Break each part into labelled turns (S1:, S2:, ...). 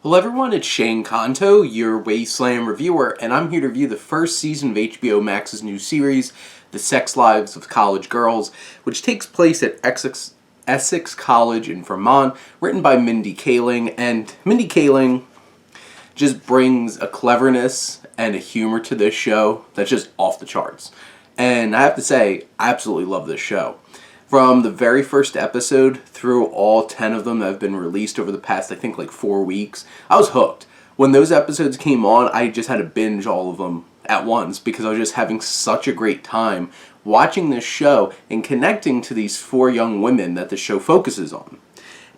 S1: Hello everyone, it's Shane Kanto, your Wasteland reviewer, and I'm here to review the first season of HBO Max's new series, The Sex Lives of College Girls, which takes place at Essex College in Vermont, written by Mindy Kaling, and Mindy Kaling just brings a cleverness and a humor to this show that's just off the charts. And I have to say, I absolutely love this show. From the very first episode through all 10 of them that have been released over the past, I think, like 4 weeks, I was hooked. When those episodes came on, I just had to binge all of them at once because I was just having such a great time watching this show and connecting to these 4 young women that the show focuses on.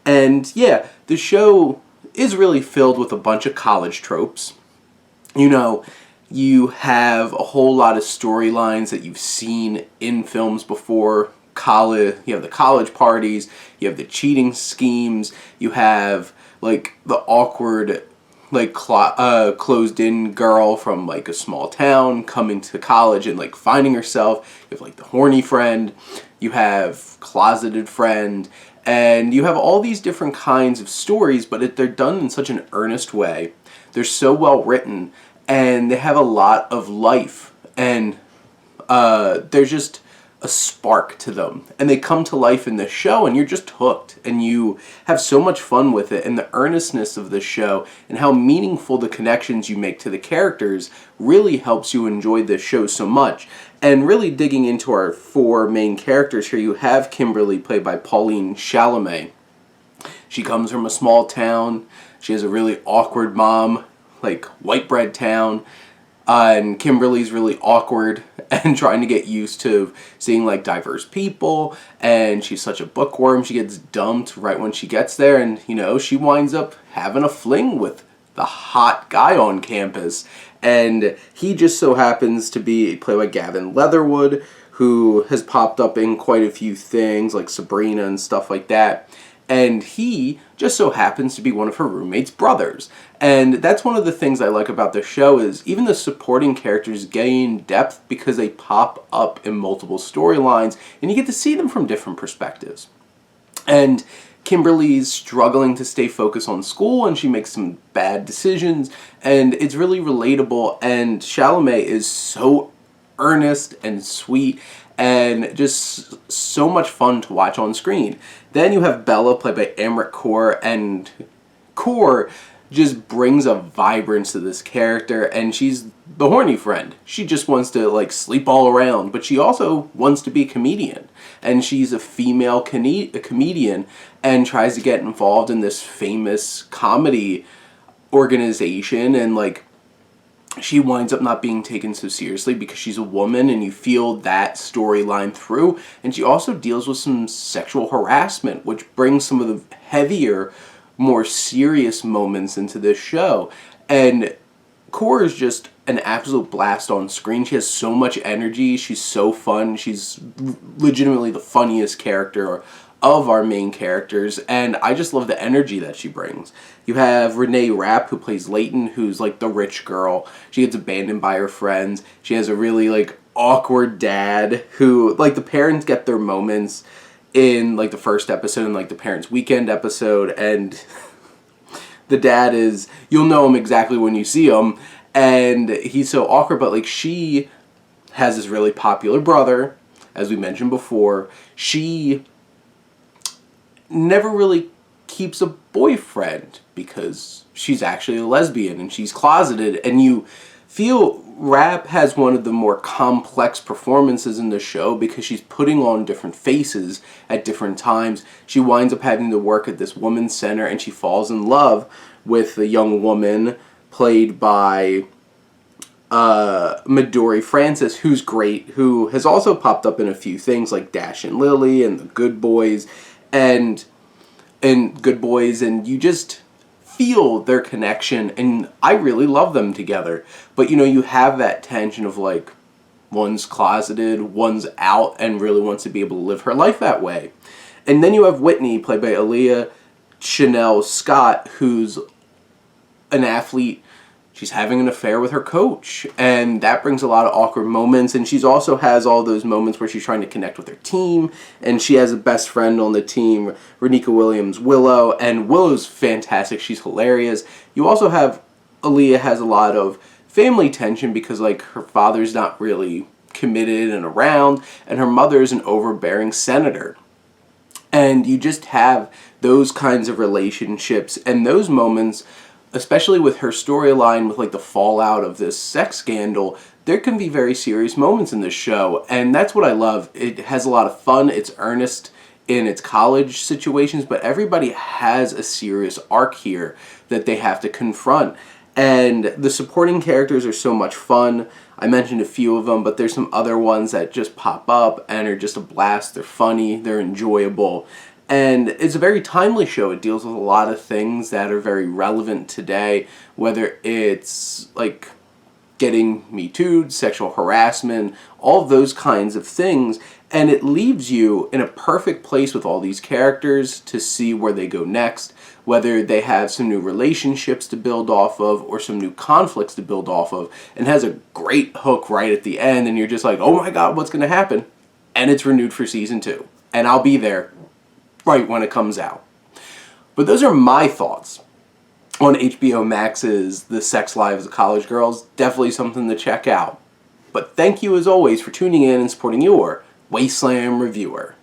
S1: And yeah, the show is really filled with a bunch of college tropes. You know, you have a whole lot of storylines that you've seen in films before. College, you have the college parties, you have the cheating schemes, you have like the awkward like closed-in girl from like a small town coming to college and like finding herself. You have like the horny friend, you have closeted friend, and you have all these different kinds of stories, but they're done in such an earnest way. They're so well written, and they have a lot of life, and there's just a spark to them, and they come to life in this show, and you're just hooked, and you have so much fun with it. And the earnestness of this show and how meaningful the connections you make to the characters really helps you enjoy this show so much. And really digging into our 4 main characters here, you have Kimberly, played by Pauline Chalamet. She comes from a small town. She has a really awkward mom, like white bread town. And Kimberly's really awkward and trying to get used to seeing like diverse people, and she's such a bookworm. She gets dumped right when she gets there, and you know, she winds up having a fling with the hot guy on campus, and he just so happens to be played by Gavin Leatherwood, who has popped up in quite a few things like Sabrina and stuff like that. And he just so happens to be one of her roommate's brothers. And that's one of the things I like about the show, is even the supporting characters gain depth because they pop up in multiple storylines, and you get to see them from different perspectives. And Kimberly's struggling to stay focused on school, and she makes some bad decisions, and it's really relatable, and Chalamet is so earnest and sweet and just so much fun to watch on screen. Then you have Bella, played by Amrit Kaur, and Kaur just brings a vibrance to this character, and she's the horny friend. She just wants to like sleep all around, but she also wants to be a comedian, and she's a female comedian and tries to get involved in this famous comedy organization, and like she winds up not being taken so seriously because she's a woman, and you feel that storyline through. And she also deals with some sexual harassment, which brings some of the heavier, more serious moments into this show. And Kaur is just an absolute blast on screen. She has so much energy. She's so fun. She's legitimately the funniest character of our main characters, and I just love the energy that she brings. You have Renee Rapp, who plays Leighton, who's like the rich girl. She gets abandoned by her friends. She has a really like awkward dad who, like, the parents get their moments in like the first episode and like the parents' weekend episode, and the dad is, you'll know him exactly when you see him, and he's so awkward, but like she has this really popular brother, as we mentioned before. She never really keeps a boyfriend because she's actually a lesbian and she's closeted, and you feel Rapp has one of the more complex performances in the show because she's putting on different faces at different times. She winds up having to work at this women's center, and she falls in love with a young woman played by Midori Francis, who's great, who has also popped up in a few things like Dash and Lily and The Good Boys, and you just feel their connection, and I really love them together. But you know, you have that tension of like, one's closeted, one's out, and really wants to be able to live her life that way. And then you have Whitney, played by Alyah Chanelle Scott, who's an athlete. she's having an affair with her coach, and that brings a lot of awkward moments. And she's also has all those moments where she's trying to connect with her team, and she has a best friend on the team, Renika Williams, Willow, and Willow's fantastic. She's hilarious. You also have Alyah has a lot of family tension because like her father's not really committed and around, and her mother's an overbearing senator. And you just have those kinds of relationships and those moments, especially with her storyline with like the fallout of this sex scandal. There can be very serious moments in this show, and that's what I love. It has a lot of fun, it's earnest in its college situations, but everybody has a serious arc here that they have to confront. And the supporting characters are so much fun. I mentioned a few of them, but there's some other ones that just pop up and are just a blast. They're funny, they're enjoyable, and it's a very timely show. It deals with a lot of things that are very relevant today, whether it's like getting Me Too'd, sexual harassment, all of those kinds of things. And it leaves you in a perfect place with all these characters to see where they go next, whether they have some new relationships to build off of or some new conflicts to build off of, and has a great hook right at the end, and you're just like, oh my god, what's going to happen? And it's renewed for season 2. And I'll be there right when it comes out. But those are my thoughts on HBO Max's The Sex Lives of College Girls. Definitely something to check out. But thank you as always for tuning in and supporting your Wasteland reviewer.